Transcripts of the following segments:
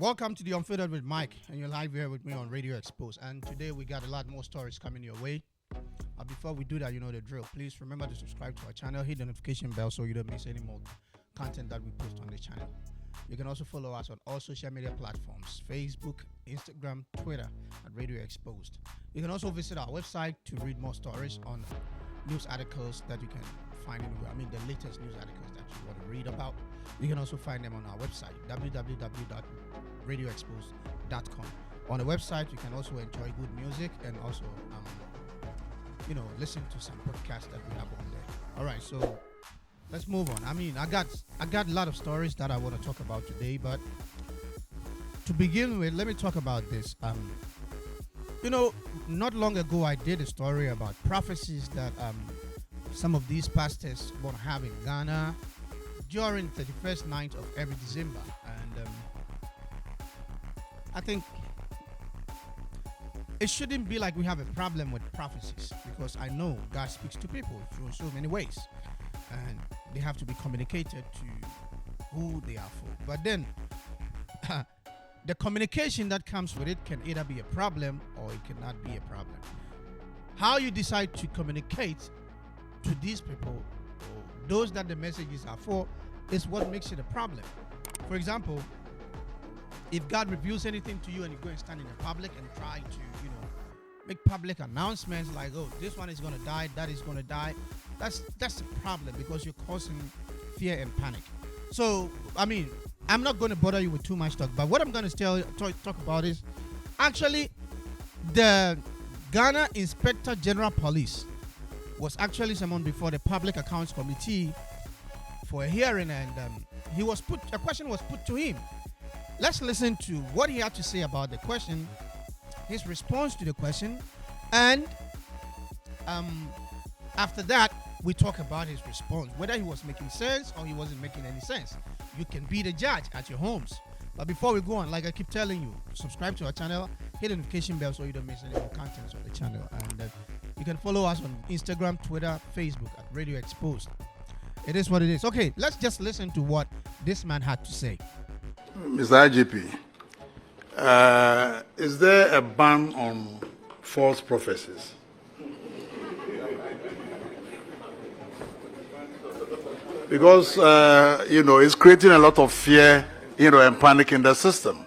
Welcome to the Unfiltered with Mike, and you're live here with me on Radio Exposed. And today we got a lot more stories coming your way. Before we do that, you know the drill. Please remember to subscribe to our channel, hit the notification bell so you don't miss any more content that we post on the channel. You can also follow us on all social media platforms: Facebook, Instagram, Twitter at Radio Exposed. You can also visit our website to read more stories on news articles that you can find anywhere. The latest news articles that you want to read about. You can also find them on our website, www.radioexposed.com. On the website, you can also enjoy good music and also, listen to some podcasts that we have on there. All right, so let's move on. I got a lot of stories that I want to talk about today, but to begin with, let me talk about this. Not long ago, I did a story about prophecies that some of these pastors want to have in Ghana during the 31st night of every December. And I think it shouldn't be like we have a problem with prophecies, because I know God speaks to people through so many ways, and they have to be communicated to who they are for. But then the communication that comes with it can either be a problem or it cannot be a problem. How you decide to communicate to these people, or those that the messages are for, is what makes it a problem. For example, if God reveals anything to you and you go and stand in the public and try to, make public announcements like, oh, this one is going to die, that is going to die, that's a problem, because you're causing fear and panic. So, I'm not going to bother you with too much talk, but what I'm going to talk about is actually the Ghana Inspector General Police was actually summoned before the Public Accounts Committee for a hearing, and a question was put to him. Let's listen to what he had to say about the question, his response to the question, and after that, we talk about his response, whether he was making sense or he wasn't making any sense. You can be the judge at your homes. But before we go on, like I keep telling you, subscribe to our channel, hit the notification bell so you don't miss any more content on the channel. And you can follow us on Instagram, Twitter, Facebook at Radio Exposed. It is what it is. Okay, let's just listen to what this man had to say. Mr. IGP, is there a ban on false prophecies? Because, it's creating a lot of fear, and panic in the system.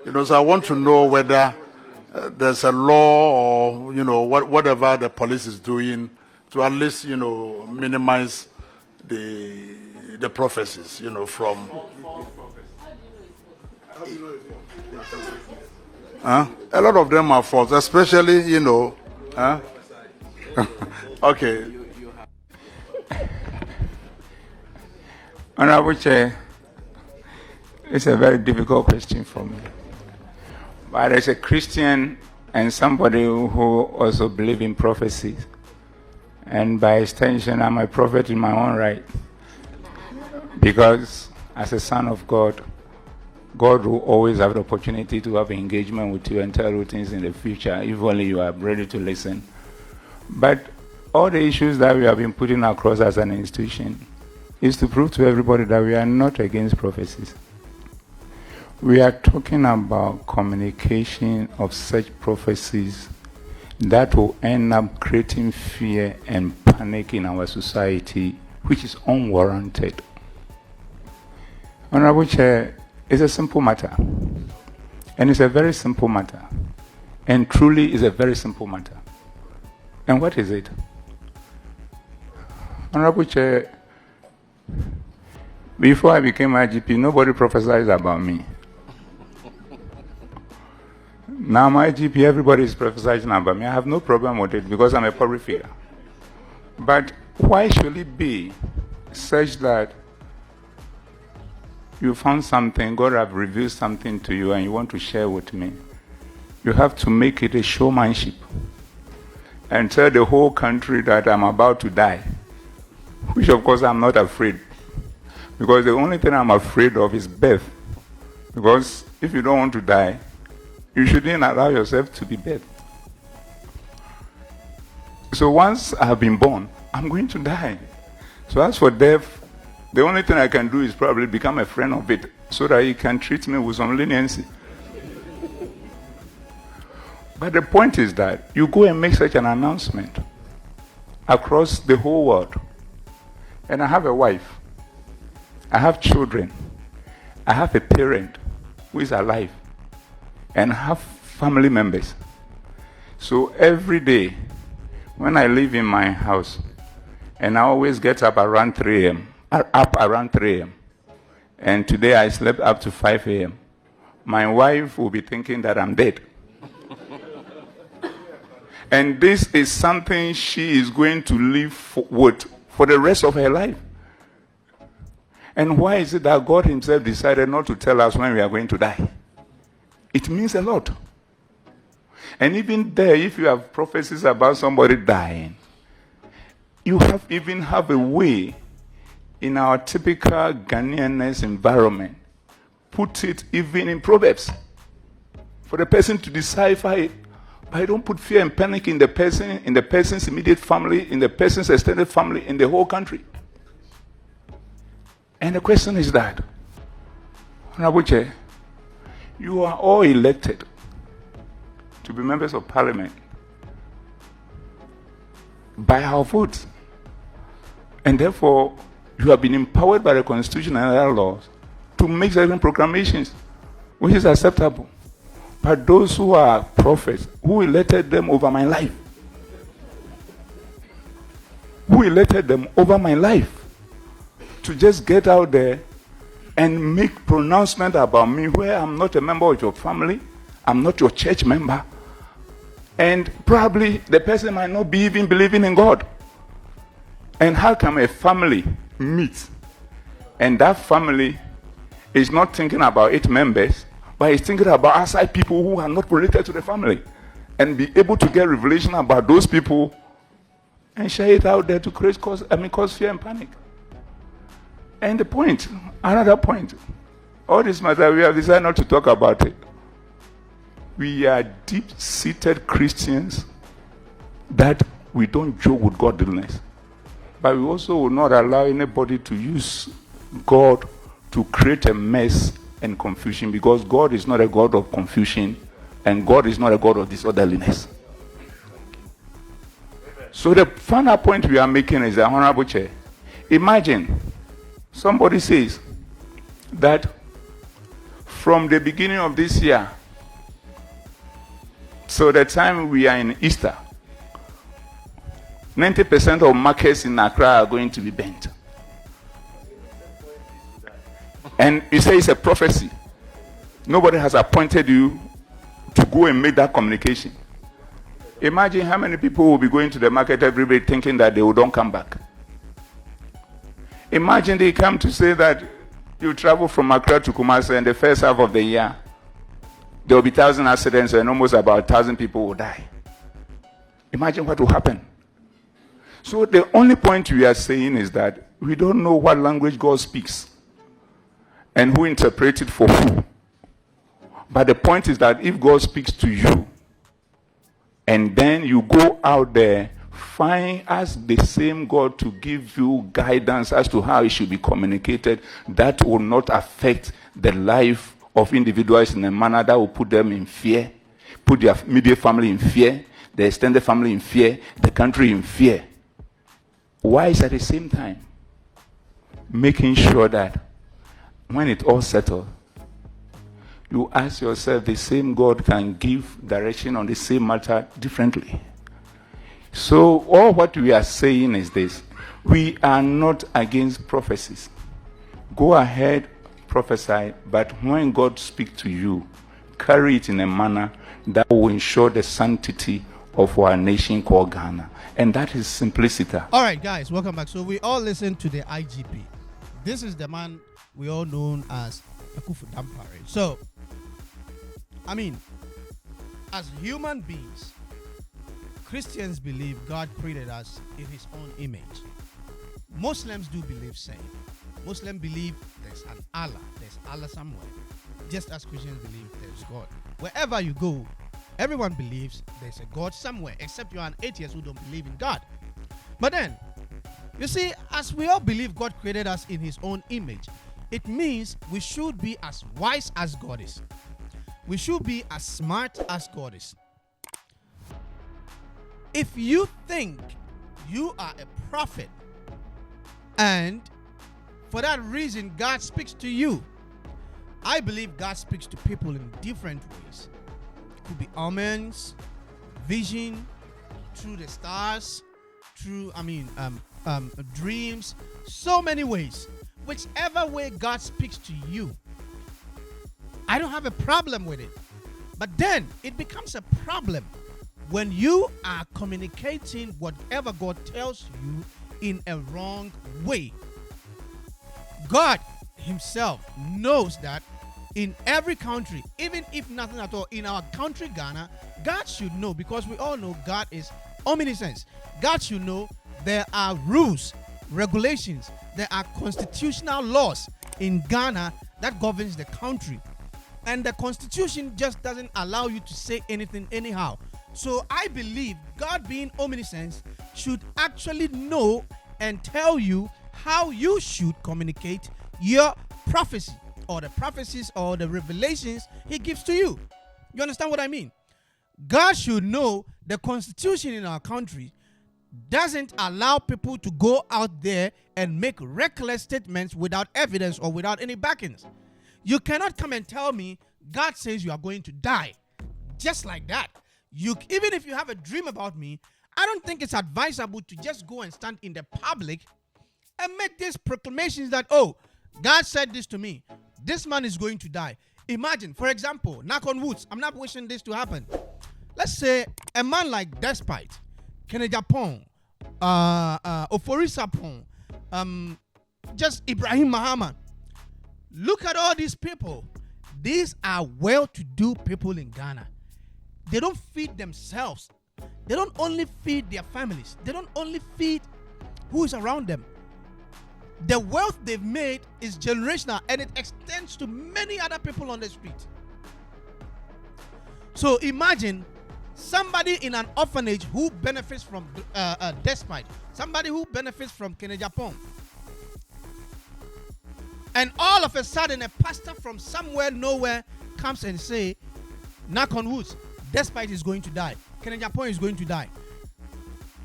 So I want to know whether there's a law or, whatever the police is doing to at least, minimize the prophecies, from... A lot of them are false, especially, Okay. Honorable Chair, it's a very difficult question for me. But as a Christian and somebody who also believes in prophecies, and by extension, I'm a prophet in my own right, because as a son of God, God will always have the opportunity to have engagement with you and tell you things in the future, if only you are ready to listen. But all the issues that we have been putting across as an institution is to prove to everybody that we are not against prophecies. We are talking about communication of such prophecies that will end up creating fear and panic in our society, which is unwarranted. Honorable Chair, it's a simple matter. And it's a very simple matter. And truly is a very simple matter. And what is it? Honorable Chair, before I became IGP, nobody prophesied about me. Now my IGP, everybody is prophesying about me. I have no problem with it because I'm a public figure. But why should it be such that you found something, God have revealed something to you and you want to share with me? You have to make it a showmanship and tell the whole country that I'm about to die, which of course I'm not afraid, because the only thing I'm afraid of is death. Because if you don't want to die, you shouldn't allow yourself to be dead. So once I have been born, I'm going to die. So as for death, The only thing I can do is probably become a friend of it so that he can treat me with some leniency. But the point is that you go and make such an announcement across the whole world. And I have a wife. I have children. I have a parent who is alive. And I have family members. So every day, when I live in my house, and I always get up around 3 a.m., and today I slept up to 5 a.m., my wife will be thinking that I'm dead. And this is something she is going to live with for the rest of her life. And why is it that God himself decided not to tell us when we are going to die? It means a lot. And even there, if you have prophecies about somebody dying, you even have a way in our typical Ghanaianness environment, put it even in Proverbs, for the person to decipher it. But don't put fear and panic in the person's immediate family, in the person's extended family, in the whole country. And the question is that, Honorable Chair, you are all elected to be members of parliament by our votes. And therefore, you have been empowered by the Constitution and other laws to make certain proclamations, which is acceptable. But those who are prophets, who elected them over my life? Who elected them over my life? To just get out there and make pronouncement about me where I'm not a member of your family, I'm not your church member, and probably the person might not be even believing in God. And how can a family meet and that family is not thinking about its members, but is thinking about outside people who are not related to the family, and be able to get revelation about those people and share it out there to cause fear and panic? And the point, another point, all this matter, we have decided not to talk about it. We are deep-seated Christians that we don't joke with godliness. But we also will not allow anybody to use God to create a mess and confusion, because God is not a God of confusion and God is not a God of disorderliness. So the final point we are making is, Honorable Chair, imagine somebody says that from the beginning of this year, so the time we are in Easter, 90% of markets in Accra are going to be burnt. And you say it's a prophecy. Nobody has appointed you to go and make that communication. Imagine how many people will be going to the market every day thinking that they will don't come back. Imagine they come to say that you travel from Accra to Kumasi and the first half of the year, there will be 1,000 accidents and almost about 1,000 people will die. Imagine what will happen. So the only point we are saying is that we don't know what language God speaks and who interprets it for who. But the point is that if God speaks to you and then you go out there, find as the same God to give you guidance as to how it should be communicated, that will not affect the life of individuals in a manner that will put them in fear, put their immediate family in fear, the extended family in fear, the country in fear. Why is at the same time making sure that when it all settles, you ask yourself, the same God can give direction on the same matter differently. So all what we are saying is this: we are not against prophecies. Go ahead, prophesy, but when God speaks to you, carry it in a manner that will ensure the sanctity of our nation called Ghana. And that is simplicity. All right, guys, welcome back. So we all listen to the IGP. This is the man we all know as Dampare. So, I mean, as human beings, Christians believe God created us in his own image. Muslims do believe same. Muslims believe there's an Allah. There's Allah somewhere. Just as Christians believe there's God. Wherever you go, everyone believes there's a God somewhere, except you're an atheist who don't believe in God. But then, You see, as we all believe God created us in his own image, it means we should be as wise as God is. We should be as smart as God is. If you think you are a prophet and for that reason God speaks to you, I believe God speaks to people in different ways. It could be omens, vision, through the stars, through dreams, so many ways. Whichever way God speaks to you, I don't have a problem with it. But then it becomes a problem when you are communicating whatever God tells you in a wrong way. God himself knows that in every country, even if nothing at all, in our country, Ghana, God should know, because we all know God is omniscience. God should know there are rules, regulations, there are constitutional laws in Ghana that governs the country. And the constitution just doesn't allow you to say anything anyhow. So I believe God, being omniscience, should actually know and tell you how you should communicate your prophecy or the prophecies or the revelations he gives to you. You understand what I mean? God should know the constitution in our country doesn't allow people to go out there and make reckless statements without evidence or without any backings. You cannot come and tell me God says you are going to die just like that. Even if you have a dream about me, I don't think it's advisable to just go and stand in the public and make these proclamations that, oh, God said this to me. This man is going to die. Imagine, for example, knock on wood. I'm not wishing this to happen. Let's say a man like Despite, Kenejapon, Oforisapon, just Ibrahim Muhammad. Look at all these people. These are well-to-do people in Ghana. They don't feed themselves. They don't only feed their families. They don't only feed who is around them. The wealth they've made is generational, and it extends to many other people on the street. So imagine somebody in an orphanage who benefits from Despite, somebody who benefits from Kenejapon. And all of a sudden, a pastor from somewhere, nowhere, comes and say, knock on wood, Despite is going to die. Kenejapon is going to die.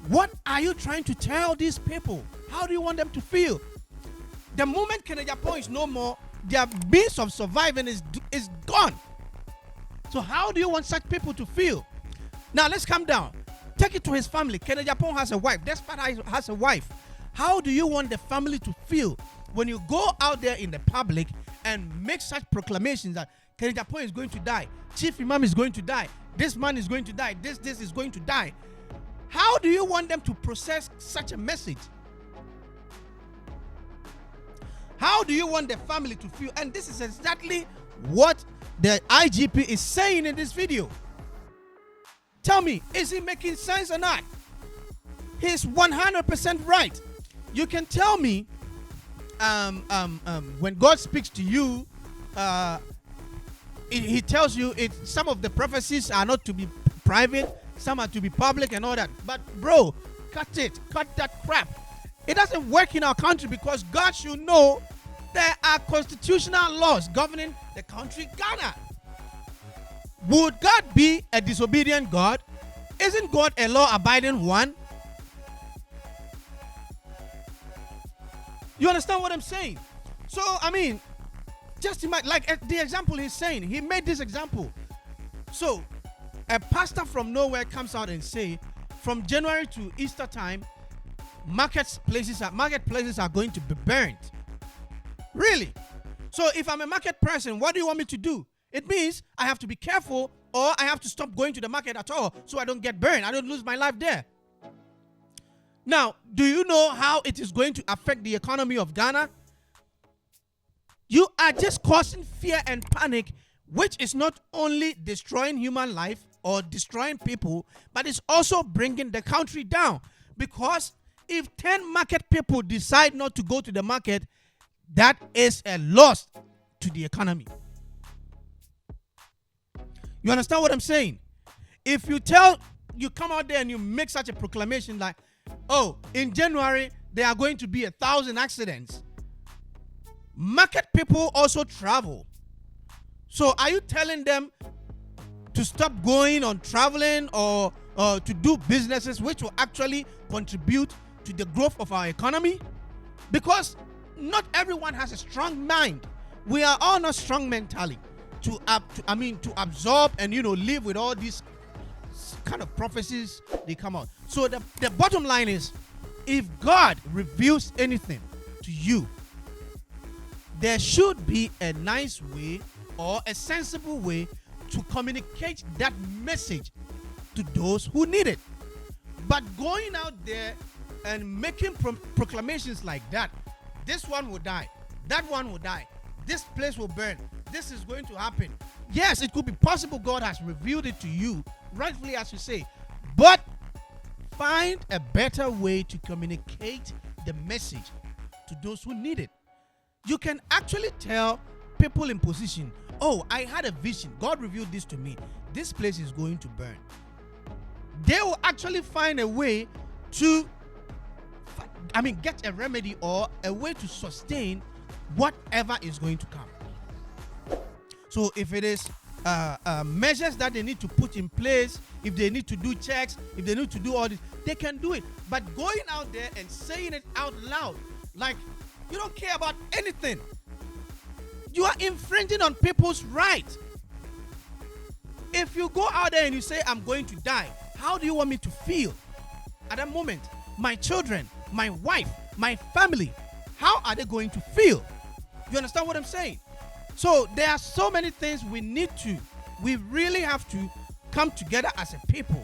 What are you trying to tell these people? How do you want them to feel? The moment Kenejapon is no more, their means of surviving is gone. So how do you want such people to feel? Now let's calm down. Take it to his family. Kenejapon has a wife. Despite has a wife. How do you want the family to feel when you go out there in the public and make such proclamations that Kenejapon is going to die, Chief Imam is going to die, this man is going to die, this is going to die? How do you want them to process such a message? How do you want the family to feel? And this is exactly what the IGP is saying in this video. Tell me, is it making sense or not? He's 100% right. You can tell me when God speaks to you, he tells you some of the prophecies are not to be private, some are to be public and all that. But bro, cut that crap. It doesn't work in our country, because God should know there are constitutional laws governing the country Ghana. Would God be a disobedient God? Isn't God a law-abiding one? You understand what I'm saying? So, I mean, just imagine, like the example he's saying, he made this example. So, a pastor from nowhere comes out and say, from January to Easter time, marketplaces are going to be burned. Really? So if I'm a market person, what do you want me to do? It means I have to be careful, or I have to stop going to the market at all so I don't get burned. I don't lose my life there. Now, do you know how it is going to affect the economy of Ghana? You are just causing fear and panic, which is not only destroying human life or destroying people, but it's also bringing the country down. Because if 10 market people decide not to go to the market, that is a loss to the economy. You understand what I'm saying? If you come out there and you make such a proclamation like, oh, in January, there are going to be 1,000 accidents. Market people also travel. So are you telling them to stop going on traveling or to do businesses which will actually contribute to the growth of our economy? Because not everyone has a strong mind. We are all not strong mentally to absorb and live with all these kind of prophecies they come out. So the bottom line is, if God reveals anything to you, there should be a nice way or a sensible way to communicate that message to those who need it. But going out there and making proclamations like that, this one will die, that one will die, this place will burn, this is going to happen. Yes, it could be possible God has revealed it to you, rightfully as you say, but find a better way to communicate the message to those who need it. You can actually tell people in position, oh, I had a vision, God revealed this to me, this place is going to burn. They will actually find a way to get a remedy or a way to sustain whatever is going to come. So if it is measures that they need to put in place, if they need to do checks, if they need to do all this, they can do it. But going out there and saying it out loud, like you don't care about anything, you are infringing on people's rights. If you go out there and you say, I'm going to die, how do you want me to feel at that moment? My children, my wife, my family, how are they going to feel? You understand what I'm saying? So there are so many things we really have to come together as a people.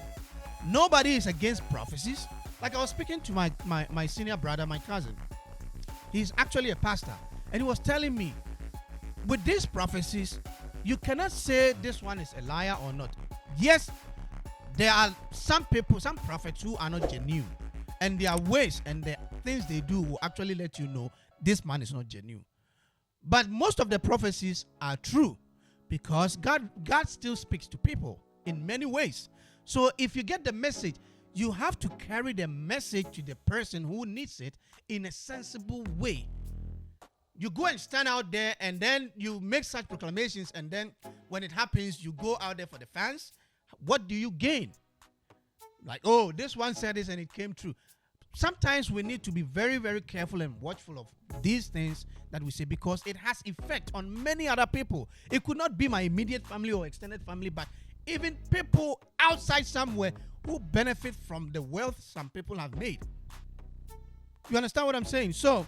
Nobody is against prophecies. Like I was speaking to my senior brother, my cousin. He's actually a pastor. And he was telling me, with these prophecies, you cannot say this one is a liar or not. Yes, there are some people, some prophets who are not genuine. And their ways and the things they do will actually let you know this man is not genuine. But most of the prophecies are true because God still speaks to people in many ways. So if you get the message, you have to carry the message to the person who needs it in a sensible way. You go and stand out there and then you make such proclamations, and then when it happens, you go out there for the fans. What do you gain? Like, oh, this one said this and it came true. Sometimes we need to be very, very careful and watchful of these things that we say because it has effect on many other people. It could not be my immediate family or extended family, but even people outside somewhere who benefit from the wealth some people have made. You understand what I'm saying? So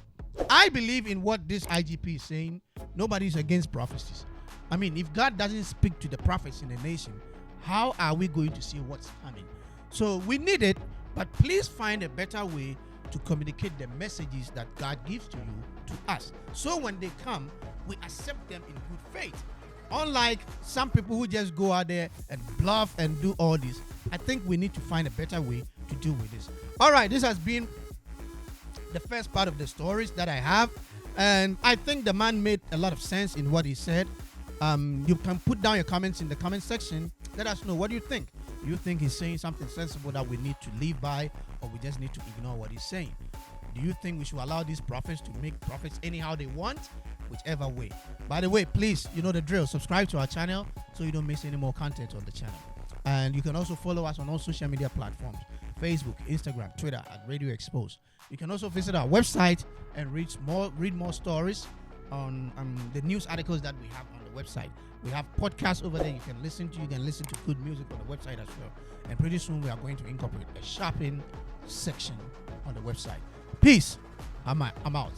I believe in what this IGP is saying. Nobody is against prophecies. I mean, if God doesn't speak to the prophets in the nation, how are we going to see what's coming? So we need it. But please find a better way to communicate the messages that God gives to you, to us. So when they come, we accept them in good faith. Unlike some people who just go out there and bluff and do all this. I think we need to find a better way to deal with this. All right, this has been the first part of the stories that I have. And I think the man made a lot of sense in what he said. You can put down your comments in the comment section. Let us know, what do you think? Do you think he's saying something sensible that we need to live by, or we just need to ignore what he's saying? Do you think we should allow these prophets to make prophets anyhow they want? Whichever way. By the way, please, you know the drill. Subscribe to our channel so you don't miss any more content on the channel. And you can also follow us on all social media platforms: Facebook, Instagram, Twitter at RadioXposed. You can also visit our website and read more stories on the news articles that we have on the website. We have podcasts over there you can listen to. You can listen to good music on the website as well. And pretty soon we are going to incorporate a shopping section on the website. Peace. I'm out.